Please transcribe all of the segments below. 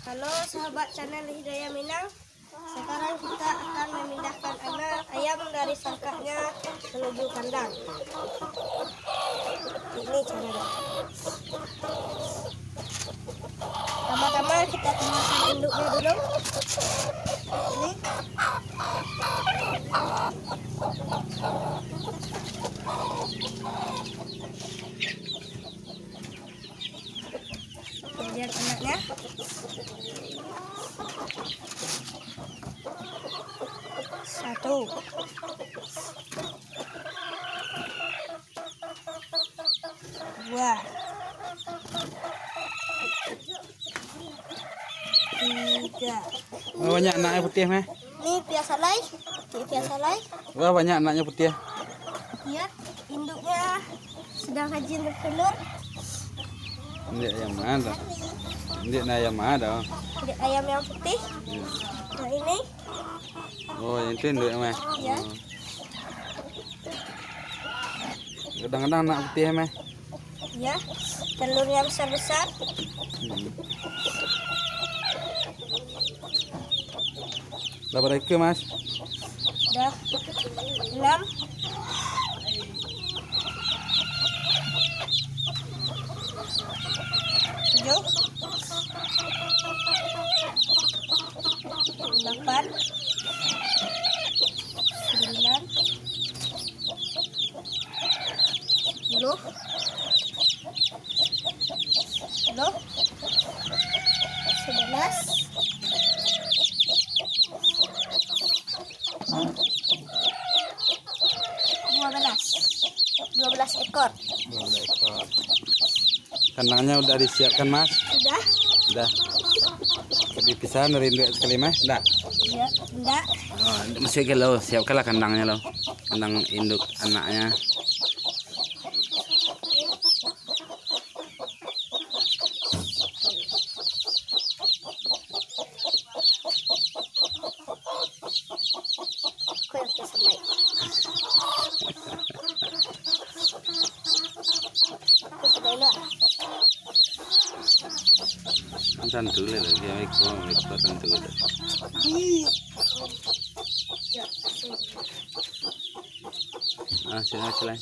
Halo sahabat channel Hidayah Minang. Sekarang kita akan memindahkan anak ayam dari sangkaknya menuju kandang. Ini caranya. Pertama-tama kita keluarkan induknya dulu. Ini. Kemudian anaknya. Satu. Dua. Tiga. Wah, banyak anaknya putih meh. Ini piasalai. Piasalai. Wah, banyak anaknya putih. Lihat induknya sedang rajin bertelur. Ini ayam mana? Ini ayam ada. Ini ayam yang putih. Nah ini. Oh, yang itu induk meh. Ya. Kadang-kadang anak putih meh. Ya. Telurnya besar-besar. Berapa ekor mas? Udah 6. Tujuh. 8. 9. 10. 11. 12 ekor. 12 ekor. Kandangnya udah disiapkan mas? Sudah? Udah. Dipisah dari induk sekali meh? Enggak? Ya, enggak. Oh, masih lo siapkanlah kandangnya lo. Kandang induk anaknya. Aku yang keselai. Keselai lah. Tentu lah lagi ekor tentu lah. Ya, Selain.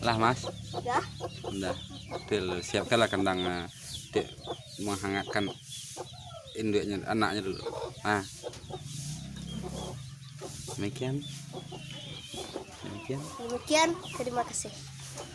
Lah mas. Udah. Udah. Siapkanlah kandang menghangatkan induknya anaknya dulu. Nah. Demikian. Demikian, terima kasih.